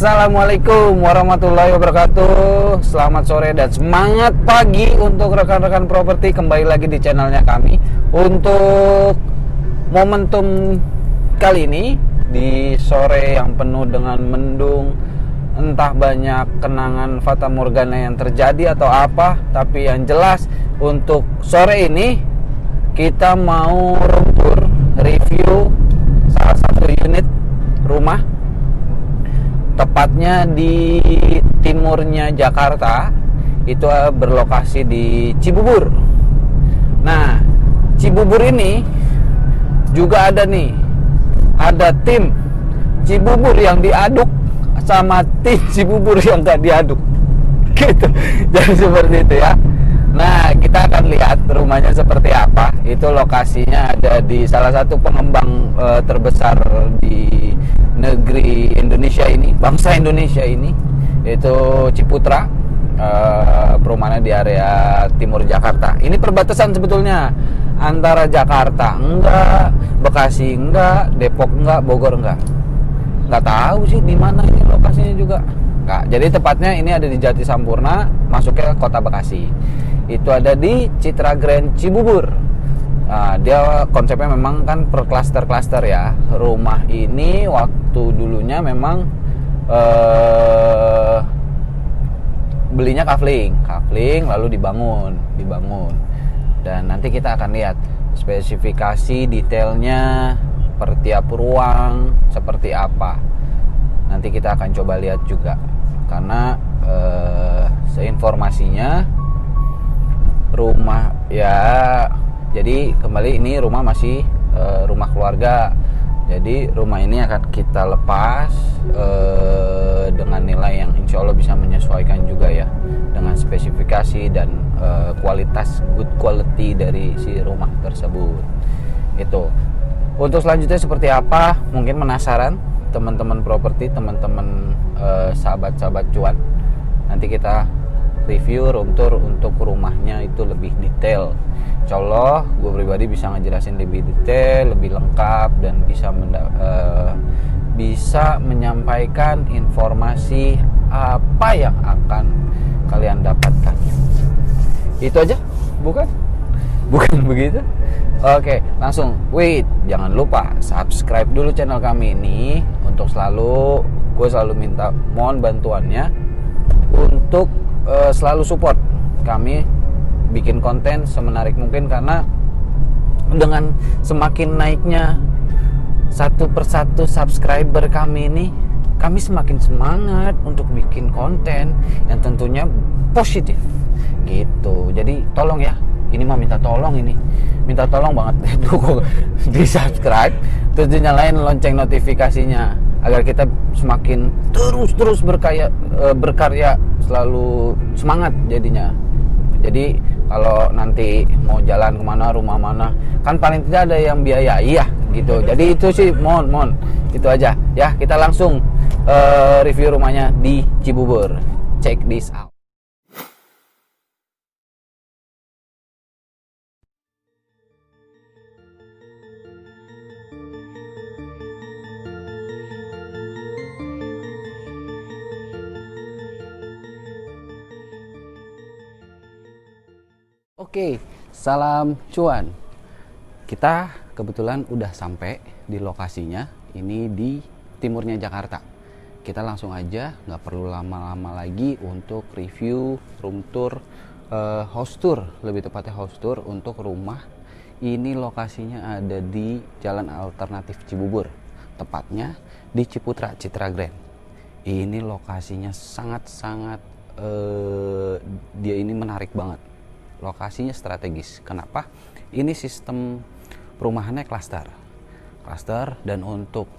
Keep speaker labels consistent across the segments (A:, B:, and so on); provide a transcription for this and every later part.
A: Assalamualaikum warahmatullahi wabarakatuh. Selamat sore dan semangat pagi untuk rekan-rekan properti. Kembali lagi di channelnya kami. Untuk momentum kali ini, di sore yang penuh dengan mendung, entah banyak kenangan fata morgana yang terjadi atau apa, tapi yang jelas untuk sore ini kita mau room tour, review salah satu unit rumah, tepatnya di timurnya Jakarta. Itu berlokasi di Cibubur. Nah, Cibubur ini juga ada tim Cibubur yang diaduk sama tim Cibubur yang gak diaduk gitu. Jadi seperti itu ya. Nah, kita akan lihat rumahnya seperti apa. Itu lokasinya ada di salah satu pengembang terbesar di negeri Indonesia ini, bangsa Indonesia ini, yaitu Ciputra. Perumahannya di area timur Jakarta. Ini perbatasan sebetulnya antara Jakarta enggak, Bekasi enggak, Depok enggak, Bogor enggak. Nggak tahu sih di mana ini lokasinya juga. Nggak. Jadi tepatnya ini ada di Jati Sampurna, masuknya kota Bekasi. Itu ada di Citra Grand Cibubur. Nah, dia konsepnya memang kan per klaster-klaster ya. Rumah ini waktu dulunya memang belinya kafling lalu dibangun. Dan nanti kita akan lihat spesifikasi detailnya per tiap ruang seperti apa. Nanti kita akan coba lihat juga, karena seinformasinya rumah ya, jadi kembali ini rumah masih rumah keluarga. Jadi rumah ini akan kita lepas dengan nilai yang insya Allah bisa menyesuaikan juga ya dengan spesifikasi dan kualitas, good quality dari si rumah tersebut. Itu untuk selanjutnya seperti apa, mungkin penasaran teman-teman properti, teman-teman sahabat-sahabat cuan. Nanti kita review room tour untuk rumahnya itu lebih detail. Insya Allah gue pribadi bisa ngejelasin lebih detail, lebih lengkap, dan bisa menyampaikan informasi apa yang akan kalian dapatkan. Itu aja? Bukan begitu? Oke, langsung. Wait, jangan lupa subscribe dulu channel kami ini untuk gue selalu minta mohon bantuannya untuk selalu support kami bikin konten semenarik mungkin, karena dengan semakin naiknya satu persatu subscriber kami ini, kami semakin semangat untuk bikin konten yang tentunya positif gitu. Jadi tolong ya, ini mah minta tolong banget di subscribe, terus nyalain lonceng notifikasinya agar kita semakin terus berkarya selalu semangat jadinya. Jadi kalau nanti mau jalan kemana, rumah mana, kan paling tidak ada yang biayai ya gitu. Jadi itu sih mohon itu aja ya. Kita langsung review rumahnya di Cibubur. Check this out. Oke, salam cuan. Kita kebetulan udah sampai di lokasinya. Ini di timurnya Jakarta. Kita langsung aja, nggak perlu lama-lama lagi untuk review room tour, house tour, lebih tepatnya house tour untuk rumah. Ini lokasinya ada di Jalan Alternatif Cibubur, tepatnya di Ciputra Citra Grand. Ini lokasinya sangat-sangat dia ini menarik banget. Lokasinya strategis. Kenapa? Ini sistem perumahannya klaster, dan untuk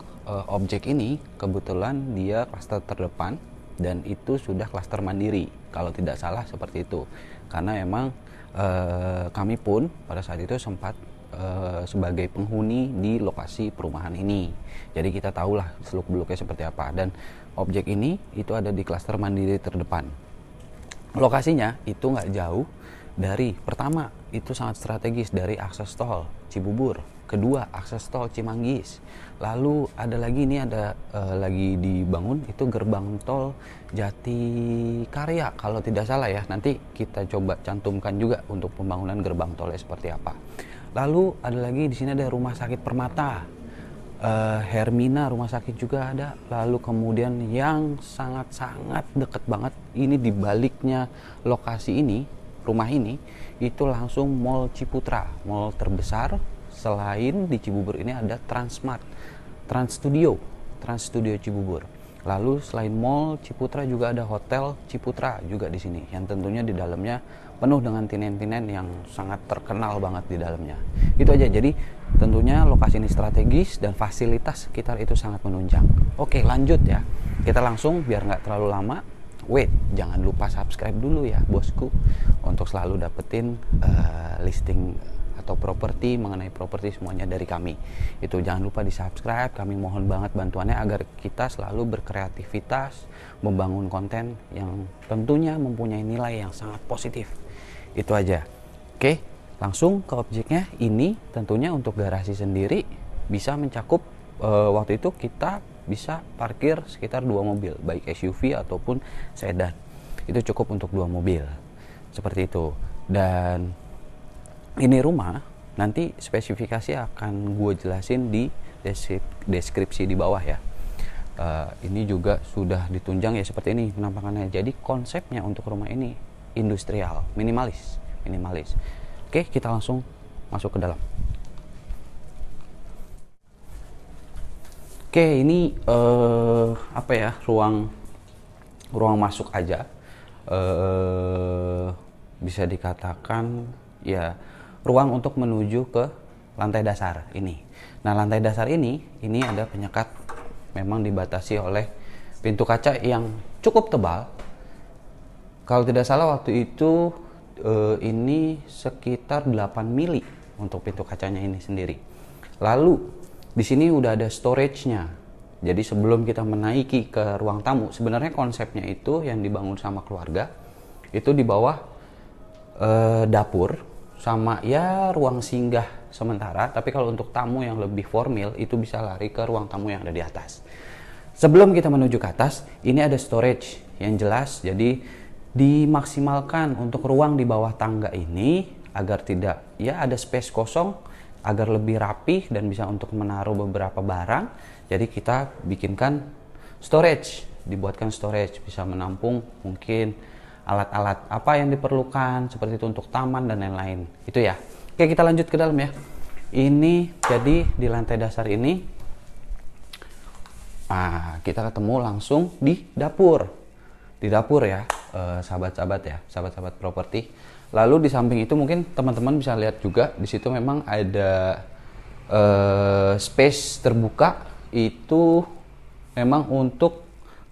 A: objek ini kebetulan dia klaster terdepan, dan itu sudah klaster mandiri kalau tidak salah seperti itu. Karena emang kami pun pada saat itu sempat sebagai penghuni di lokasi perumahan ini, jadi kita tahulah seluk-beluknya seperti apa. Dan objek ini itu ada di klaster mandiri terdepan. Lokasinya itu nggak jauh dari, pertama itu sangat strategis dari akses tol Cibubur kedua akses tol Cimanggis. Lalu ada lagi, ini ada lagi dibangun itu gerbang tol Jatikarya kalau tidak salah ya. Nanti kita coba cantumkan juga untuk pembangunan gerbang tolnya seperti apa. Lalu ada lagi di sini ada Rumah Sakit Permata, Hermina Rumah Sakit juga ada. Lalu kemudian yang sangat-sangat deket banget ini di baliknya lokasi ini, rumah ini itu langsung Mall Ciputra, mall terbesar selain di Cibubur ini ada Transmart, Trans Studio Cibubur. Lalu selain Mall Ciputra juga ada Hotel Ciputra juga di sini, yang tentunya di dalamnya penuh dengan tinen-tinen yang sangat terkenal banget di dalamnya. Itu aja. Jadi tentunya lokasi ini strategis dan fasilitas sekitar itu sangat menunjang. Oke, lanjut ya. Kita langsung biar nggak terlalu lama. Wait, jangan lupa subscribe dulu ya bosku untuk selalu dapetin listing atau properti, mengenai properti semuanya dari kami. Itu jangan lupa di subscribe, kami mohon banget bantuannya agar kita selalu berkreativitas membangun konten yang tentunya mempunyai nilai yang sangat positif. Itu aja. Oke, langsung ke objeknya. Ini tentunya untuk garasi sendiri bisa mencakup waktu itu kita bisa parkir sekitar 2 mobil, baik SUV ataupun sedan. Itu cukup untuk 2 mobil seperti itu. Dan ini rumah nanti spesifikasi akan gue jelasin di deskripsi di bawah ya. Ini juga sudah ditunjang ya seperti ini penampakannya. Jadi konsepnya untuk rumah ini industrial, minimalis. Oke, kita langsung masuk ke dalam. Oke, ini apa ya, ruang masuk aja. Bisa dikatakan ya ruang untuk menuju ke lantai dasar ini. Nah, lantai dasar ini ada penyekat, memang dibatasi oleh pintu kaca yang cukup tebal. Kalau tidak salah waktu itu ini sekitar 8 mili untuk pintu kacanya ini sendiri. Lalu di sini udah ada storage-nya. Jadi sebelum kita menaiki ke ruang tamu, sebenarnya konsepnya itu yang dibangun sama keluarga itu di bawah dapur sama ya ruang singgah sementara. Tapi kalau untuk tamu yang lebih formal itu bisa lari ke ruang tamu yang ada di atas. Sebelum kita menuju ke atas, ini ada storage yang jelas. Jadi dimaksimalkan untuk ruang di bawah tangga ini agar tidak ya ada space kosong, agar lebih rapih dan bisa untuk menaruh beberapa barang. Jadi kita bikinkan storage, dibuatkan storage, bisa menampung mungkin alat-alat apa yang diperlukan seperti itu untuk taman dan lain-lain. Itu ya. Oke, kita lanjut ke dalam ya. Ini jadi di lantai dasar ini kita ketemu langsung di dapur. Di dapur ya, sahabat-sahabat properti. Lalu di samping itu mungkin teman-teman bisa lihat juga di situ memang ada space terbuka, itu memang untuk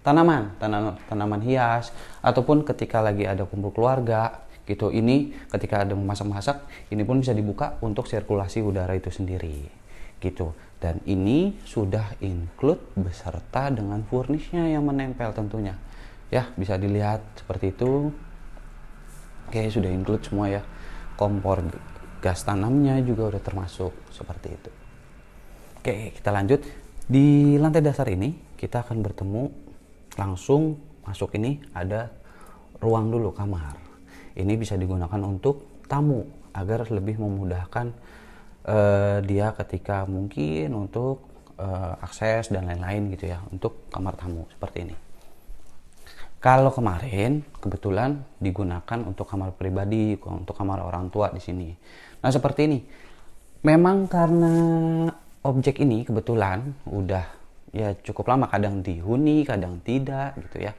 A: tanaman hias ataupun ketika lagi ada kumpul keluarga gitu. Ini ketika ada memasak-masak, ini pun bisa dibuka untuk sirkulasi udara itu sendiri gitu. Dan ini sudah include beserta dengan furnishnya yang menempel tentunya. Ya, bisa dilihat seperti itu. Oke, sudah include semua ya. Kompor gas tanamnya juga udah termasuk seperti itu. Oke, kita lanjut. Di lantai dasar ini kita akan bertemu langsung masuk, ini ada ruang dulu kamar. Ini bisa digunakan untuk tamu agar lebih memudahkan dia ketika mungkin untuk akses dan lain-lain gitu ya, untuk kamar tamu seperti ini. Kalau kemarin kebetulan digunakan untuk kamar pribadi, untuk kamar orang tua di sini. Nah, seperti ini. Memang karena objek ini kebetulan udah ya cukup lama, kadang dihuni, kadang tidak gitu ya.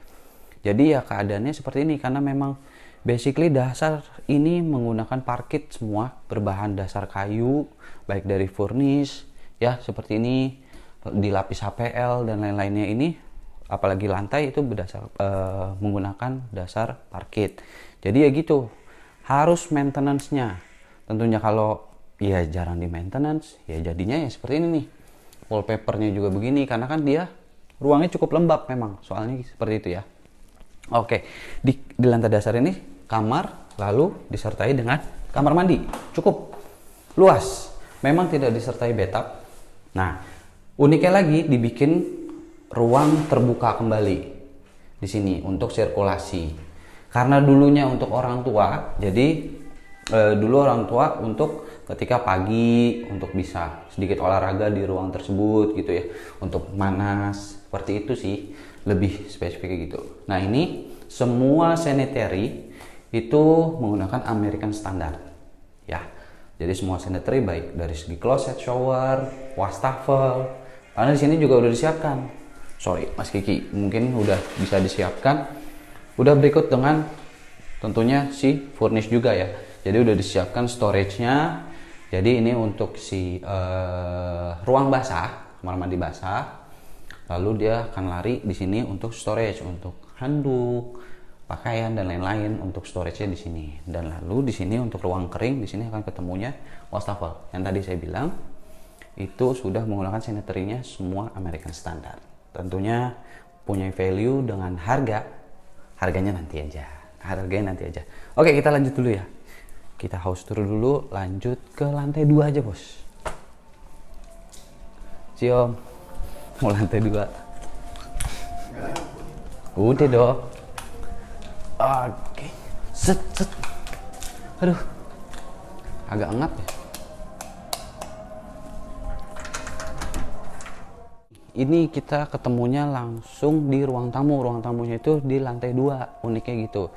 A: Jadi ya keadaannya seperti ini karena memang basically dasar ini menggunakan parket semua berbahan dasar kayu, baik dari furnish ya seperti ini, dilapis HPL dan lain-lainnya ini. Apalagi lantai itu berdasar menggunakan dasar parket. Jadi ya gitu, harus maintenance-nya. Tentunya kalau ya jarang di maintenance, ya jadinya ya seperti ini nih. Wallpapernya juga begini karena kan dia ruangnya cukup lembab memang, soalnya seperti itu ya. Oke, di lantai dasar ini kamar, lalu disertai dengan kamar mandi, cukup luas. memang tidak disertai bathtub. Nah, uniknya lagi dibikin ruang terbuka kembali di sini untuk sirkulasi. Karena dulunya untuk orang tua, jadi dulu orang tua untuk ketika pagi untuk bisa sedikit olahraga di ruang tersebut gitu ya, untuk manas, seperti itu sih, lebih spesifik gitu. Nah, ini semua sanitary itu menggunakan American Standard ya. Jadi semua sanitary baik dari segi closet, shower, wastafel, karena di sini juga udah disiapkan. Sorry Mas Kiki, mungkin udah bisa disiapkan. Udah berikut dengan tentunya si furnish juga ya. Jadi udah disiapkan storage-nya. Jadi ini untuk si ruang basah, kamar mandi basah. Lalu dia akan lari di sini untuk storage, untuk handuk, pakaian dan lain-lain, untuk storage-nya di sini. Dan lalu di sini untuk ruang kering, di sini akan ketemunya wastafel. Yang tadi saya bilang itu sudah menggunakan sanitary-nya semua American Standard. Tentunya punya value dengan harganya nanti aja. Harganya nanti aja. Oke, kita lanjut dulu ya. Kita house tour dulu, lanjut ke lantai 2 aja, Bos. Cium. Mau lantai 2. Udah dong. Oke. Set. Aduh. Agak ngap ya. Ini kita ketemunya langsung di ruang tamu. Ruang tamunya itu di lantai 2, uniknya gitu.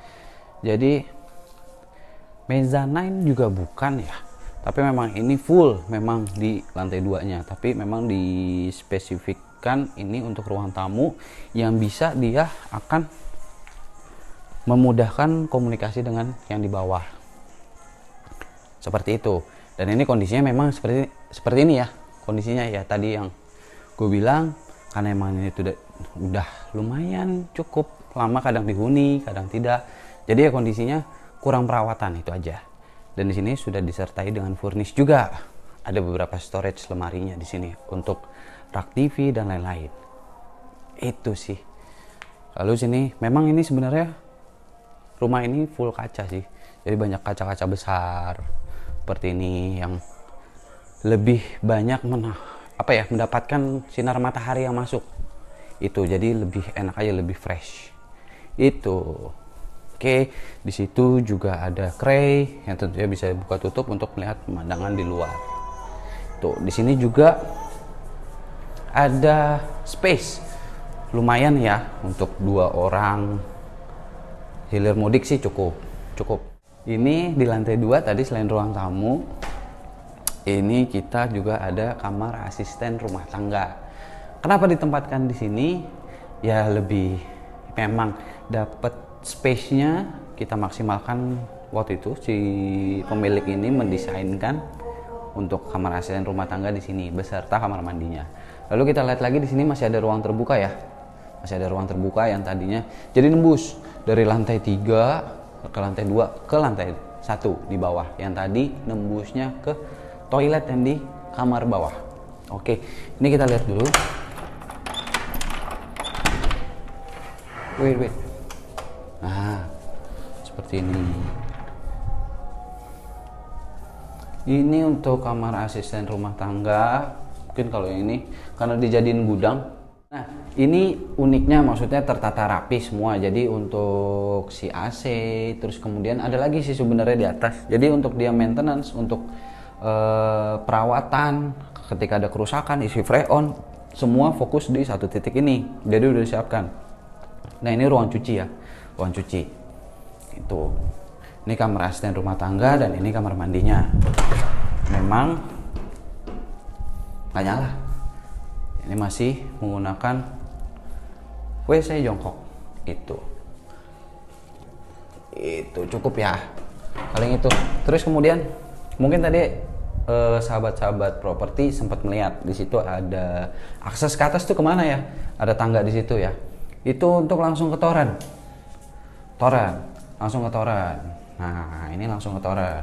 A: Jadi mezzanine juga bukan ya, tapi memang ini full memang di lantai 2-nya, tapi memang dispesifikkan ini untuk ruang tamu yang bisa dia akan memudahkan komunikasi dengan yang di bawah. Seperti itu. Dan ini kondisinya memang seperti ini ya. Kondisinya ya tadi yang gue bilang, karena emang ini udah lumayan cukup lama, kadang dihuni, kadang tidak. Jadi ya kondisinya kurang perawatan, itu aja. Dan di sini sudah disertai dengan furnish juga. Ada beberapa storage lemarinya di sini untuk rak TV dan lain-lain. Itu sih. Lalu sini memang ini sebenarnya rumah ini full kaca sih. Jadi banyak kaca-kaca besar seperti ini yang lebih banyak mendapatkan sinar matahari yang masuk. Itu jadi lebih enak aja, lebih fresh. Itu. Oke, di situ juga ada tray yang tentunya bisa buka tutup untuk melihat pemandangan di luar. Tuh, di sini juga ada space lumayan ya untuk 2 orang. Hilir mudik sih cukup. Ini di lantai 2 tadi selain ruang tamu, ini kita juga ada kamar asisten rumah tangga. Kenapa ditempatkan di sini? Ya lebih memang dapat space-nya kita maksimalkan. Waktu itu si pemilik ini mendesainkan untuk kamar asisten rumah tangga di sini beserta kamar mandinya. Lalu kita lihat lagi di sini masih ada ruang terbuka ya. Masih ada ruang terbuka yang tadinya jadi nembus dari lantai 3 ke lantai 2 ke lantai 1 di bawah. Yang tadi nembusnya ke toilet yang di kamar bawah. Oke, ini kita lihat dulu. Wait. Nah, seperti ini. Ini untuk kamar asisten rumah tangga. Mungkin kalau ini karena dijadiin gudang. Nah, ini uniknya maksudnya tertata rapi semua. Jadi untuk si AC, terus kemudian ada lagi sih sebenarnya di atas. Jadi untuk dia maintenance, untuk perawatan ketika ada kerusakan, isi freon, semua fokus di satu titik ini. Jadi udah disiapkan. Nah, ini ruang cuci ya. Ruang cuci itu, ini kamar asisten rumah tangga dan ini kamar mandinya. Memang nggak nyala, ini masih menggunakan WC jongkok. Itu cukup ya, paling itu. Terus kemudian mungkin tadi sahabat-sahabat properti sempat melihat di situ ada akses ke atas tuh kemana ya, ada tangga di situ ya. Itu untuk langsung ke toren. Langsung ke toren. Nah, ini langsung ke toren.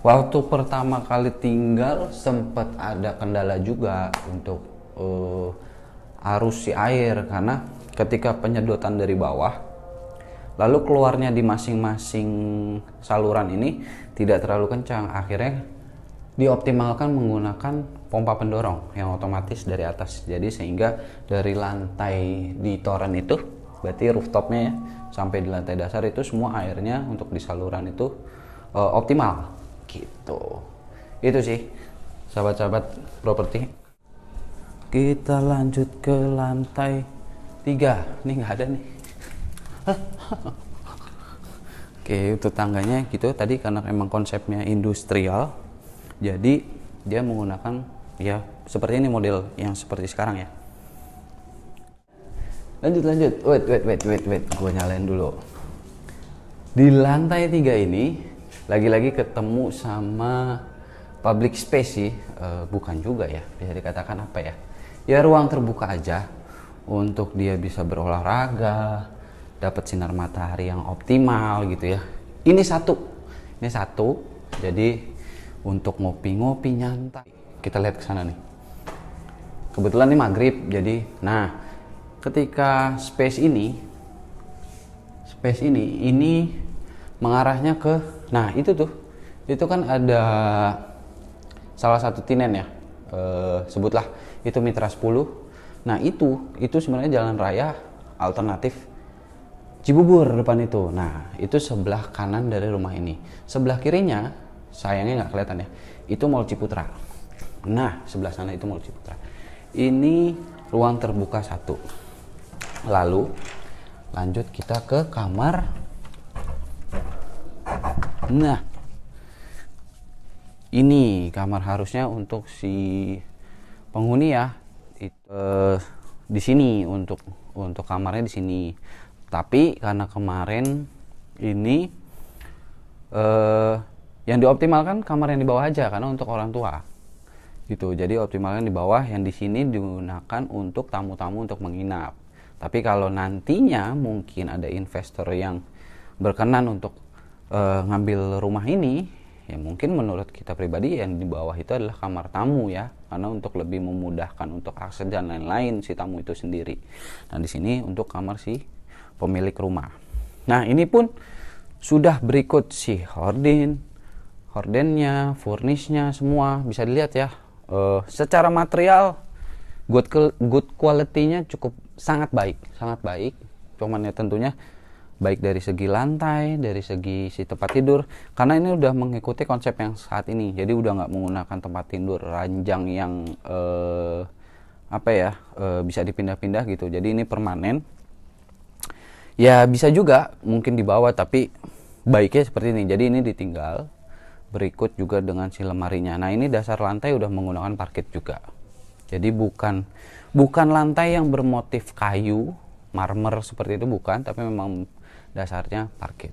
A: Waktu pertama kali tinggal sempat ada kendala juga untuk arus si air, karena ketika penyedotan dari bawah lalu keluarnya di masing-masing saluran ini tidak terlalu kencang, akhirnya dioptimalkan menggunakan pompa pendorong yang otomatis dari atas. Jadi sehingga dari lantai di toren itu, berarti rooftopnya ya, sampai di lantai dasar itu semua airnya untuk di saluran itu optimal gitu. Itu sih sahabat-sahabat properti. Kita lanjut ke lantai 3. Ini nggak ada nih. Oke, untuk tangganya gitu tadi karena emang konsepnya industrial, jadi dia menggunakan ya seperti ini model yang seperti sekarang ya. Lanjut. Wait, gue nyalain dulu. Di lantai 3 ini lagi-lagi ketemu sama public space sih, bukan juga ya, bisa dikatakan apa ya? Ya ruang terbuka aja untuk dia bisa berolahraga, dapat sinar matahari yang optimal gitu ya. Ini satu. Jadi untuk ngopi-ngopi nyantai. Kita lihat ke sana nih. Kebetulan ini maghrib, jadi nah ketika space ini mengarahnya ke, nah itu kan ada salah satu tinen ya, sebutlah itu Mitra 10. Nah itu sebenarnya jalan raya alternatif Cibubur depan itu. Nah itu sebelah kanan dari rumah ini. Sebelah kirinya sayangnya nggak kelihatan ya, itu Mall Ciputra. Nah sebelah sana itu Mall Ciputra. Ini ruang terbuka 1. Lalu lanjut kita ke kamar. Nah ini kamar harusnya untuk si penghuni ya. Di sini untuk kamarnya di sini. Tapi karena kemarin ini yang dioptimalkan kamar yang di bawah aja karena untuk orang tua gitu. Jadi optimalkan di bawah, yang di sini digunakan untuk tamu-tamu untuk menginap. Tapi kalau nantinya mungkin ada investor yang berkenan untuk ngambil rumah ini, ya mungkin menurut kita pribadi yang di bawah itu adalah kamar tamu ya, karena untuk lebih memudahkan untuk akses dan lain-lain si tamu itu sendiri. Nah di sini untuk kamar si pemilik rumah. Nah ini pun sudah berikut si hordennya, furnishnya semua bisa dilihat ya. Secara material good quality-nya cukup sangat baik. Cuman ya tentunya baik dari segi lantai, dari segi si tempat tidur, karena ini udah mengikuti konsep yang saat ini. Jadi udah nggak menggunakan tempat tidur ranjang yang bisa dipindah-pindah gitu. Jadi ini permanen. Ya bisa juga mungkin dibawa, tapi baiknya seperti ini. Jadi ini ditinggal, berikut juga dengan si lemarinya. Nah ini dasar lantai udah menggunakan parket juga. Jadi bukan lantai yang bermotif kayu, marmer seperti itu bukan, tapi memang dasarnya parket.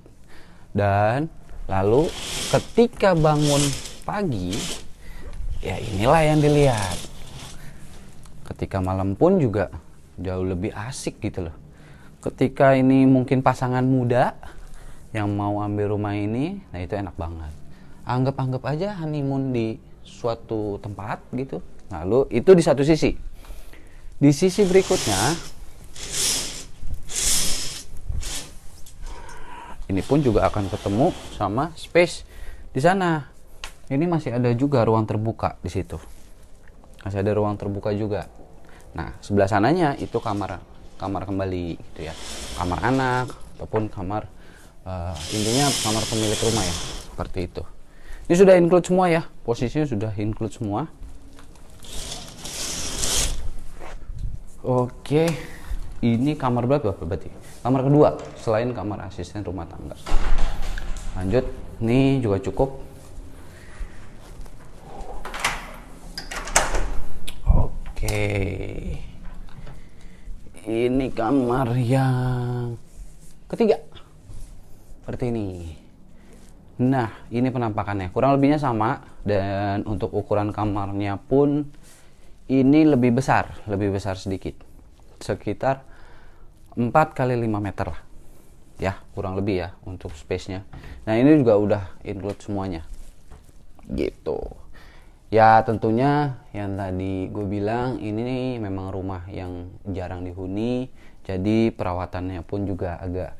A: Dan lalu ketika bangun pagi, ya inilah yang dilihat. Ketika malam pun juga jauh lebih asik gitu loh. Ketika ini mungkin pasangan muda yang mau ambil rumah ini, nah itu enak banget. Anggap aja honeymoon di suatu tempat gitu. Lalu itu di satu sisi. Di sisi berikutnya, ini pun juga akan ketemu sama space di sana. Ini masih ada juga ruang terbuka di situ. Masih ada ruang terbuka juga. Nah, sebelah sananya itu kamar kembali gitu ya, kamar anak ataupun kamar intinya kamar pemilik rumah ya, seperti itu. Ini sudah include semua ya, posisinya sudah include semua. Oke, ini kamar berapa berarti? Kamar kedua selain kamar asisten rumah tangga. Lanjut, ini juga cukup. Oke, ini kamar yang ketiga seperti ini. Nah ini penampakannya kurang lebihnya sama, dan untuk ukuran kamarnya pun ini lebih besar sedikit, sekitar 4 kali 5 meter lah ya, kurang lebih ya untuk space nya. Nah ini juga udah include semuanya gitu ya. Tentunya yang tadi gue bilang, ini memang rumah yang jarang dihuni, jadi perawatannya pun juga agak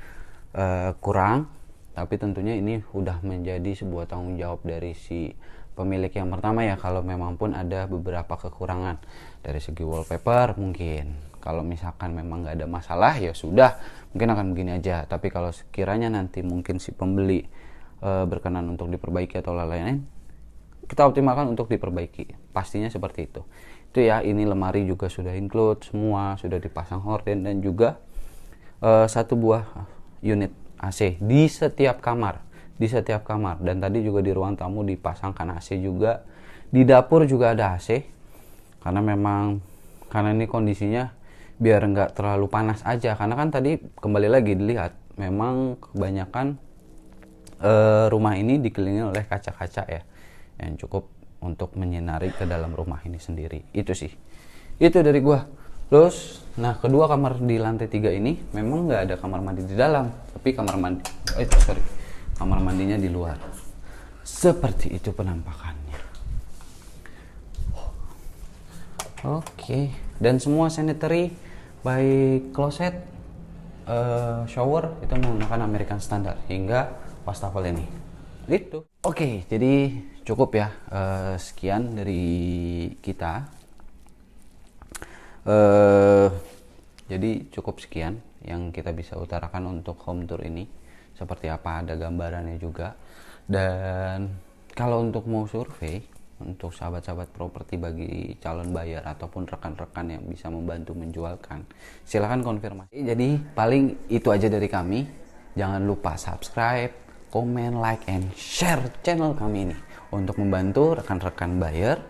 A: kurang. Tapi tentunya ini udah menjadi sebuah tanggung jawab dari si pemilik yang pertama ya, kalau memang pun ada beberapa kekurangan dari segi wallpaper mungkin. Kalau misalkan memang nggak ada masalah ya sudah, mungkin akan begini aja. Tapi kalau sekiranya nanti mungkin si pembeli berkenan untuk diperbaiki atau lain-lain, kita optimalkan untuk diperbaiki, pastinya seperti itu. Itu ya, ini lemari juga sudah include semua, sudah dipasang horden dan juga satu buah unit AC di setiap kamar, dan tadi juga di ruang tamu dipasangkan AC juga, di dapur juga ada AC karena ini kondisinya biar nggak terlalu panas aja, karena kan tadi kembali lagi dilihat memang kebanyakan rumah ini dikelilingi oleh kaca-kaca ya, yang cukup untuk menyinari ke dalam rumah ini sendiri. Itu sih, itu dari gua. Terus, nah kedua kamar di lantai 3 ini memang nggak ada kamar mandi di dalam, tapi kamar mandinya di luar. Seperti itu penampakannya. Oke, dan semua sanitary baik kloset, shower itu menggunakan American Standard hingga wastafel ini. Itu. Oke, jadi cukup ya, sekian dari kita. Jadi cukup sekian yang kita bisa utarakan untuk home tour ini. Seperti apa, ada gambarannya juga. Dan kalau untuk mau survei untuk sahabat-sahabat properti bagi calon buyer ataupun rekan-rekan yang bisa membantu menjualkan, silahkan konfirmasi. Jadi paling itu aja dari kami. Jangan lupa subscribe, komen, like, and share channel kami ini untuk membantu rekan-rekan buyer,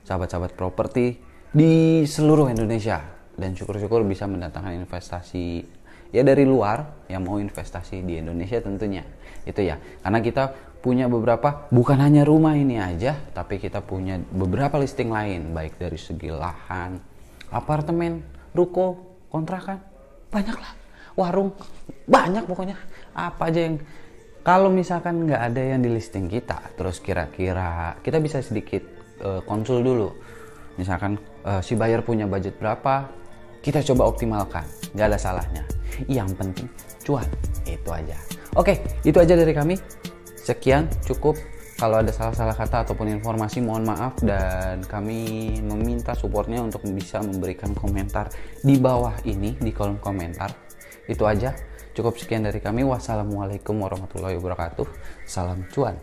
A: sahabat-sahabat properti di seluruh Indonesia, dan syukur-syukur bisa mendatangkan investasi ya dari luar yang mau investasi di Indonesia tentunya. Itu ya, karena kita punya beberapa, bukan hanya rumah ini aja, tapi kita punya beberapa listing lain, baik dari segi lahan, apartemen, ruko, kontrakan, banyak lah, warung, banyak pokoknya. Apa aja yang kalau misalkan nggak ada yang di listing kita, terus kira-kira kita bisa sedikit konsul dulu. Misalkan si buyer punya budget berapa, kita coba optimalkan, nggak ada salahnya. Yang penting cuan, itu aja. Oke, itu aja dari kami. Sekian, cukup. Kalau ada salah-salah kata ataupun informasi, mohon maaf, dan kami meminta supportnya untuk bisa memberikan komentar di bawah ini, di kolom komentar. Itu aja, cukup sekian dari kami. Wassalamualaikum warahmatullahi wabarakatuh. Salam cuan.